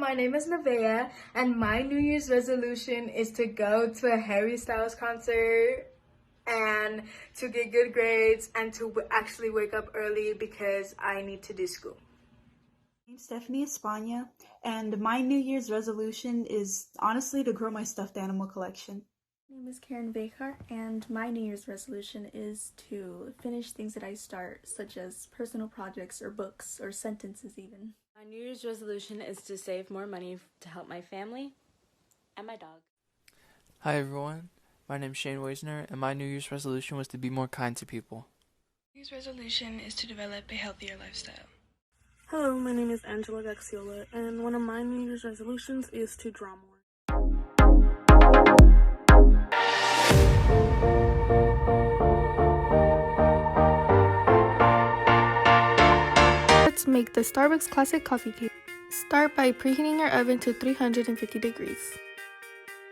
my name is Nevaeh, and my New Year's resolution is to go to a Harry Styles concert and to get good grades and to actually wake up early because I need to do school. I'm Stephanie Espana, and my New Year's resolution is honestly to grow my stuffed animal collection. My name is Karen Bekar, and my New Year's resolution is to finish things that I start, such as personal projects or books or sentences even. My New Year's resolution is to save more money to help my family and my dog. Hi everyone, my name is Shane Weisner, and my New Year's resolution was to be more kind to people. New Year's resolution is to develop a healthier lifestyle. Hello, my name is Angela Gaxiola, and one of my New Year's resolutions is to draw more. Let's make the Starbucks Classic Coffee Cake. Start by preheating your oven to 350 degrees.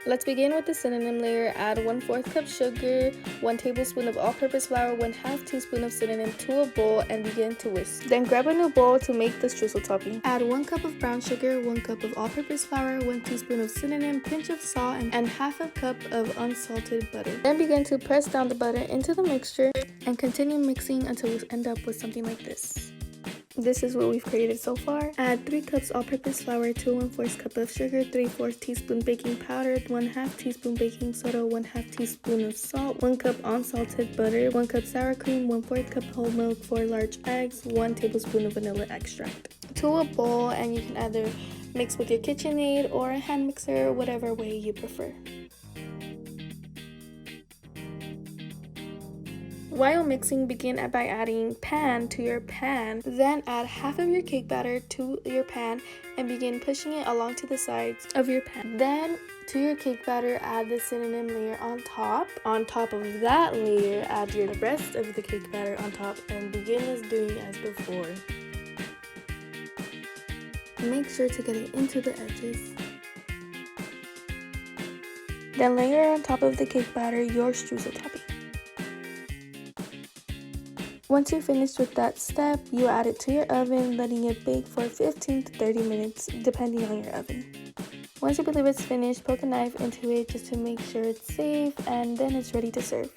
Let's begin with the cinnamon layer. Add 1/4 cup sugar, 1 tablespoon of all-purpose flour, 1/2 teaspoon of cinnamon to a bowl, and begin to whisk. Then grab a new bowl to make the streusel topping. Add 1 cup of brown sugar, 1 cup of all-purpose flour, 1 teaspoon of cinnamon, pinch of salt, and 1/2 cup of unsalted butter. Then begin to press down the butter into the mixture and continue mixing until we end up with something like this. This is what we've created so far. Add 3 cups all-purpose flour, 2 1/4 cup of sugar, 3/4 teaspoon baking powder, 1/2 teaspoon baking soda, 1/2 teaspoon of salt, 1 cup unsalted butter, 1 cup sour cream, 1/4 cup whole milk, 4 large eggs, 1 tablespoon of vanilla extract. To a bowl, and you can either mix with your KitchenAid or a hand mixer, whatever way you prefer. While mixing, begin by adding pan to your pan. Then add half of your cake batter to your pan and begin pushing it along to the sides of your pan. Then to your cake batter, add the cinnamon layer on top. On top of that layer, add the rest of the cake batter on top and begin as doing as before. Make sure to get it into the edges. Then layer on top of the cake batter your streusel topping. Once you're finished with that step, you add it to your oven, letting it bake for 15 to 30 minutes, depending on your oven. Once you believe it's finished, poke a knife into it just to make sure it's safe, and then it's ready to serve.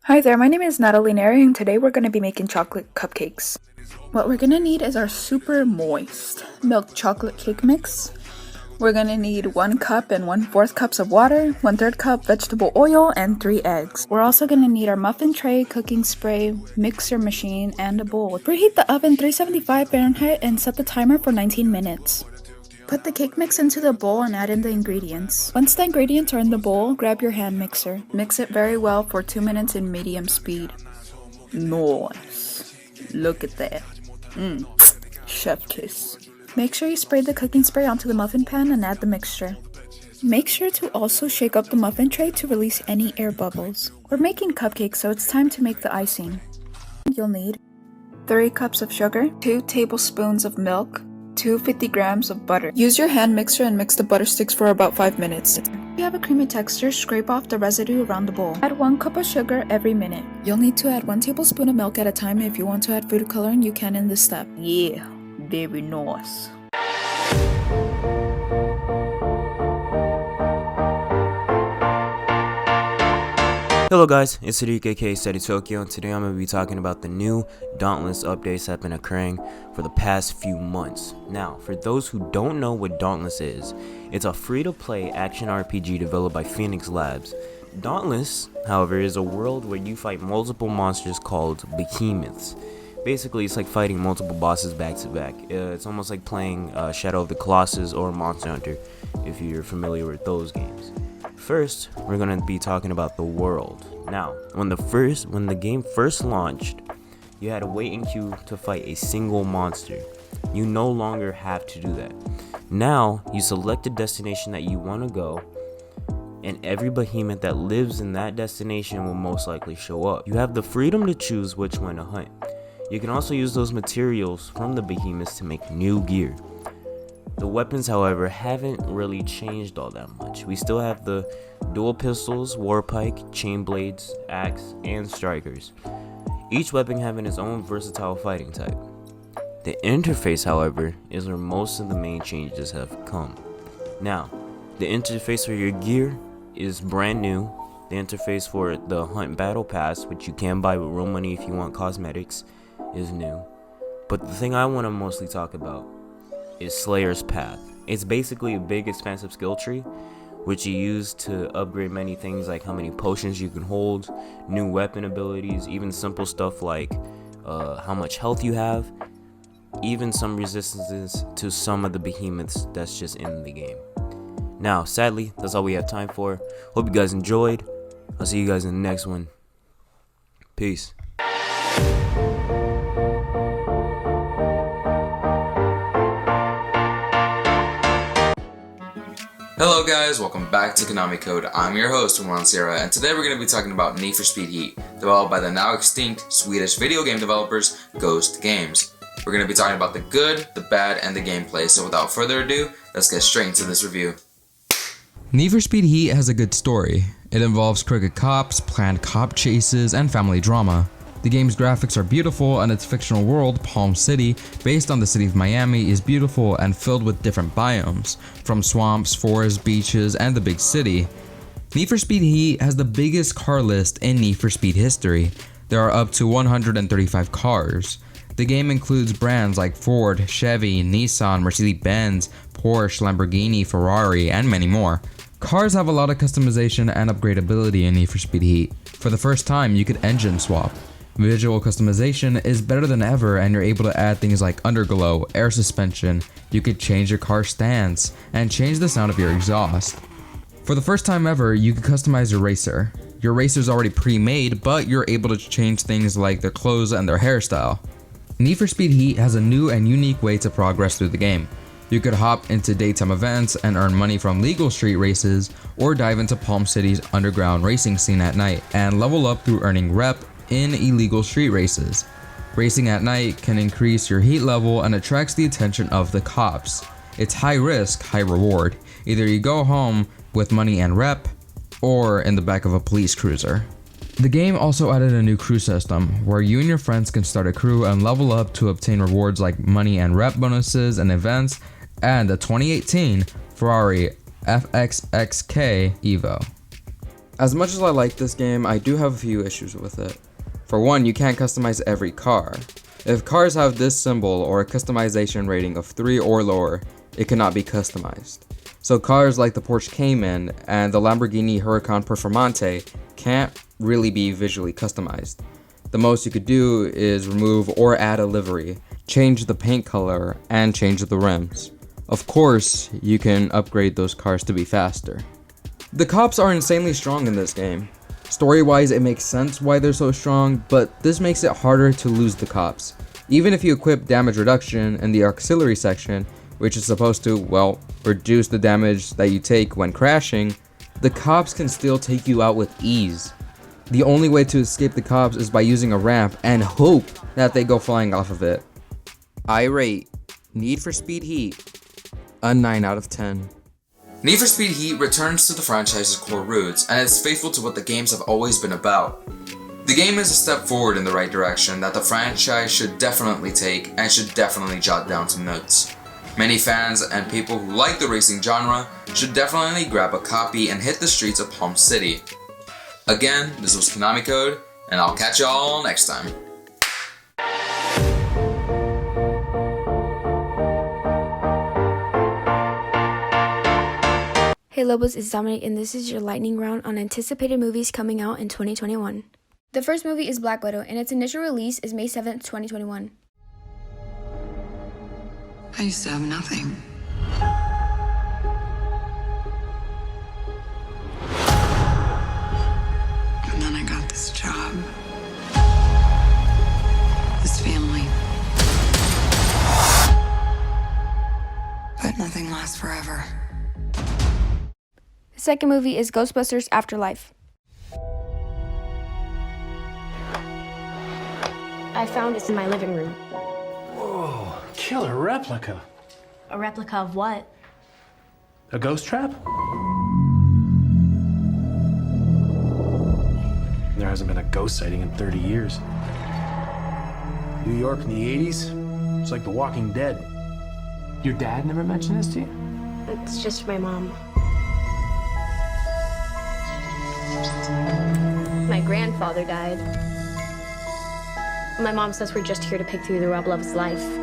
Hi there, my name is Natalie Neri, and today we're going to be making chocolate cupcakes. What we're going to need is our super moist milk chocolate cake mix. We're going to need 1 cup and 1/4 cups of water, 1/3 cup vegetable oil, and 3 eggs. We're also going to need our muffin tray, cooking spray, mixer machine, and a bowl. Preheat the oven 375 Fahrenheit and set the timer for 19 minutes. Put the cake mix into the bowl and add in the ingredients. Once the ingredients are in the bowl, grab your hand mixer. Mix it very well for 2 minutes in medium speed. Nice. Look at that. Chef kiss. Make sure you spray the cooking spray onto the muffin pan and add the mixture. Make sure to also shake up the muffin tray to release any air bubbles. We're making cupcakes, so it's time to make the icing. You'll need 3 cups of sugar, 2 tablespoons of milk, 250 grams of butter. Use your hand mixer and mix the butter sticks for about 5 minutes. you have a creamy texture, scrape off the residue around the bowl. Add 1 cup of sugar every minute. You'll need to add 1 tablespoon of milk at a time. If you want to add food coloring, you can in this step. Yeah, very nice. Hello guys, it's Sadiq aka Steady Tokyo, and today I'm going to be talking about the new Dauntless updates that have been occurring for the past few months. Now, for those who don't know what Dauntless is, it's a free-to-play action RPG developed by Phoenix Labs. Dauntless, however, is a world where you fight multiple monsters called behemoths. Basically, it's like fighting multiple bosses back to back. It's almost like playing Shadow of the Colossus or Monster Hunter, if you're familiar with those games. First, we're going to be talking about the world. Now, when the game first launched, you had to wait in queue to fight a single monster. You no longer have to do that. Now, you select a destination that you want to go, and every behemoth that lives in that destination will most likely show up. You have the freedom to choose which one to hunt. You can also use those materials from the behemoths to make new gear. The weapons, however, haven't really changed all that much. We still have the dual pistols, warpike, chain blades, axe, and strikers. Each weapon having its own versatile fighting type. The interface, however, is where most of the main changes have come. Now, the interface for your gear is brand new. The interface for the Hunt Battle Pass, which you can buy with real money if you want cosmetics, is new. But the thing I want to mostly talk about is Slayer's Path. It's basically a big expansive skill tree which you use to upgrade many things like how many potions you can hold, new weapon abilities, even simple stuff like how much health you have, even some resistances to some of the behemoths that's just in the game. Now, sadly, that's all we have time for. Hope you guys enjoyed. I'll see you guys in the next one. Peace. Hello guys, welcome back to Konami Code. I'm your host, Ron Sierra, and today we're going to be talking about Need for Speed Heat, developed by the now extinct Swedish video game developers Ghost Games. We're going to be talking about the good, the bad, and the gameplay, so without further ado, let's get straight into this review. Need for Speed Heat has a good story. It involves crooked cops, planned cop chases, and family drama. The game's graphics are beautiful, and its fictional world, Palm City, based on the city of Miami, is beautiful and filled with different biomes, from swamps, forests, beaches, and the big city. Need for Speed Heat has the biggest car list in Need for Speed history. There are up to 135 cars. The game includes brands like Ford, Chevy, Nissan, Mercedes-Benz, Porsche, Lamborghini, Ferrari, and many more. Cars have a lot of customization and upgradability in Need for Speed Heat. For the first time, you could engine swap. Visual customization is better than ever, and you're able to add things like underglow, air suspension. You could change your car stance and change the sound of your exhaust. For the first time ever, you could customize your racer. Your racer's already pre-made, but you're able to change things like their clothes and their hairstyle. Need for Speed Heat has a new and unique way to progress through the game. You could hop into daytime events and earn money from legal street races, or dive into Palm City's underground racing scene at night and level up through earning rep in illegal street races. Racing at night can increase your heat level and attracts the attention of the cops. It's high risk, high reward. Either you go home with money and rep, or in the back of a police cruiser. The game also added a new crew system, where you and your friends can start a crew and level up to obtain rewards like money and rep bonuses and events, and the 2018 Ferrari FXXK Evo. As much as I like this game, I do have a few issues with it. For one, you can't customize every car. If cars have this symbol or a customization rating of 3 or lower, it cannot be customized. So cars like the Porsche Cayman and the Lamborghini Huracan Performante can't really be visually customized. The most you could do is remove or add a livery, change the paint color, and change the rims. Of course, you can upgrade those cars to be faster. The cops are insanely strong in this game. Story-wise, it makes sense why they're so strong, but this makes it harder to lose the cops. Even if you equip damage reduction in the auxiliary section, which is supposed to, well, reduce the damage that you take when crashing, the cops can still take you out with ease. The only way to escape the cops is by using a ramp and hope that they go flying off of it. I rate Need for Speed Heat a 9 out of 10. Need for Speed Heat returns to the franchise's core roots and is faithful to what the games have always been about. The game is a step forward in the right direction that the franchise should definitely take and should definitely jot down some notes. Many fans and people who like the racing genre should definitely grab a copy and hit the streets of Palm City. Again, this was Konami Code, and I'll catch y'all next time. Hey Lobos, it's Dominic, and this is your lightning round on anticipated movies coming out in 2021. The first movie is Black Widow, and its initial release is May 7th, 2021. I used to have nothing. And then I got this job. This family. But nothing lasts forever. The second movie is Ghostbusters Afterlife. I found this in my living room. Whoa, killer replica. A replica of what? A ghost trap? There hasn't been a ghost sighting in 30 years. New York in the 80s? It's like The Walking Dead. Your dad never mentioned this to you? It's just my mom. My grandfather died. My mom says we're just here to pick through the rubble of his life. Wait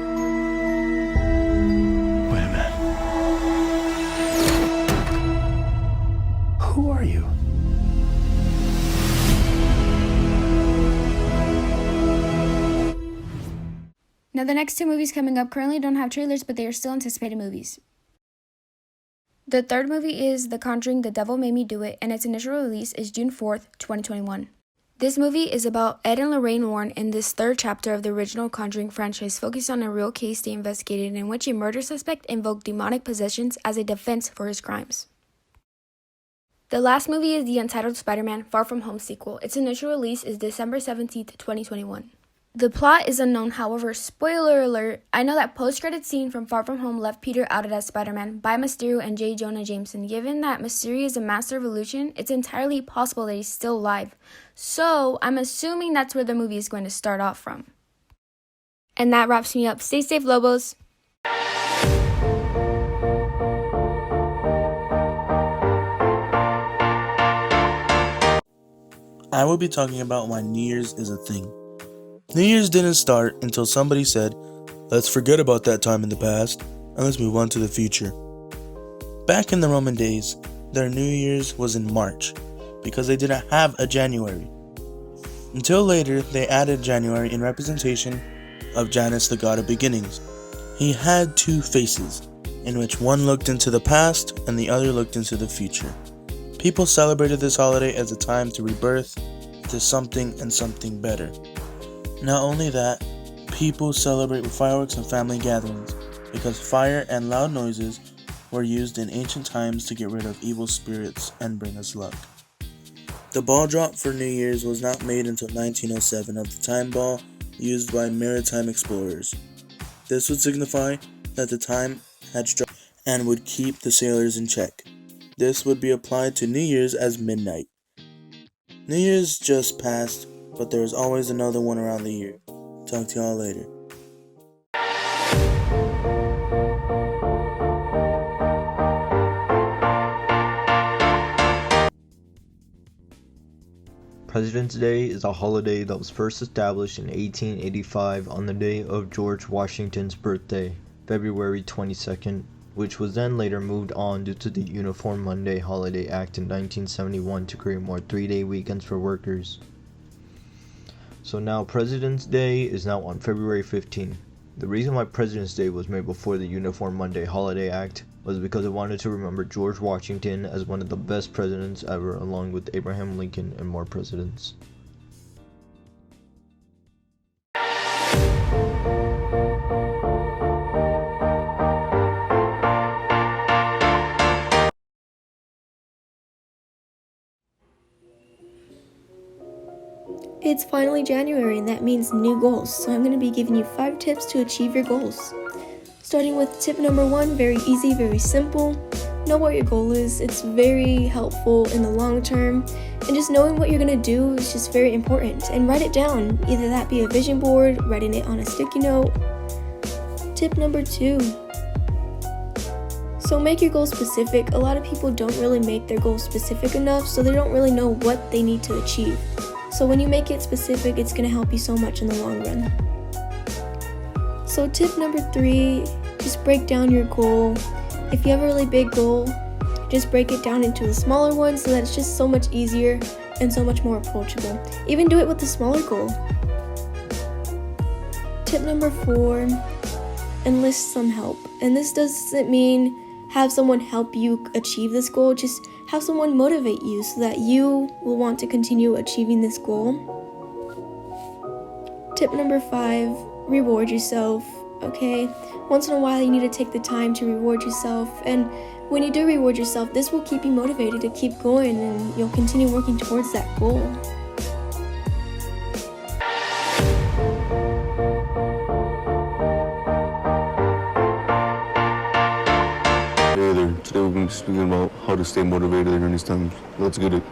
a minute. Who are you? Now the next two movies coming up currently don't have trailers, but they are still anticipated movies. The third movie is The Conjuring: The Devil Made Me Do It, and its initial release is June 4th, 2021. This movie is about Ed and Lorraine Warren in this third chapter of the original Conjuring franchise, focused on a real case they investigated in which a murder suspect invoked demonic possessions as a defense for his crimes. The last movie is the Untitled Spider-Man Far From Home sequel. Its initial release is December 17th, 2021. The plot is unknown, however, spoiler alert, I know that post-credit scene from Far From Home left Peter outed as Spider-Man by Mysterio and J. Jonah Jameson. Given that Mysterio is a master of illusion, it's entirely possible that he's still alive. So, I'm assuming that's where the movie is going to start off from. And that wraps me up. Stay safe, Lobos! I will be talking about why New Year's is a thing. New Year's didn't start until somebody said, let's forget about that time in the past and let's move on to the future. Back in the Roman days, their New Year's was in March because they didn't have a January. Until later, they added January in representation of Janus, the god of beginnings. He had two faces, in which one looked into the past and the other looked into the future. People celebrated this holiday as a time to rebirth to something and something better. Not only that, people celebrate with fireworks and family gatherings because fire and loud noises were used in ancient times to get rid of evil spirits and bring us luck. The ball drop for New Year's was not made until 1907 of the time ball used by maritime explorers. This would signify that the time had struck and would keep the sailors in check. This would be applied to New Year's as midnight. New Year's just passed, but there's always another one around the year. Talk to y'all later. President's Day is a holiday that was first established in 1885 on the day of George Washington's birthday, February 22nd, which was then later moved on due to the Uniform Monday Holiday Act in 1971 to create more 3-day weekends for workers. So now President's Day is now on February 15. The reason why President's Day was made before the Uniform Monday Holiday Act was because it wanted to remember George Washington as one of the best presidents ever, along with Abraham Lincoln and more presidents. It's finally January, and that means new goals, so I'm going to be giving you 5 tips to achieve your goals. Starting with tip number 1, very easy, very simple. know what your goal is. It's very helpful in the long term, and just knowing what you're gonna do is just very important. And write it down, either that be a vision board, writing it on a sticky note. Tip number 2. So make your goal specific. A lot of people don't really make their goals specific enough, so they don't really know what they need to achieve. So when you make it specific, it's gonna help you so much in the long run. So tip number 3, just break down your goal. If you have a really big goal, just break it down into a smaller one so that it's just so much easier and so much more approachable. Even do it with a smaller goal. Tip number 4, enlist some help. And this doesn't mean have someone help you achieve this goal, just have someone motivate you so that you will want to continue achieving this goal. Tip number 5, reward yourself, okay? Once in a while you need to take the time to reward yourself, and when you do reward yourself, this will keep you motivated to keep going and you'll continue working towards that goal. Hey there, today we're going to be speaking about how to stay motivated during these times. Let's get it.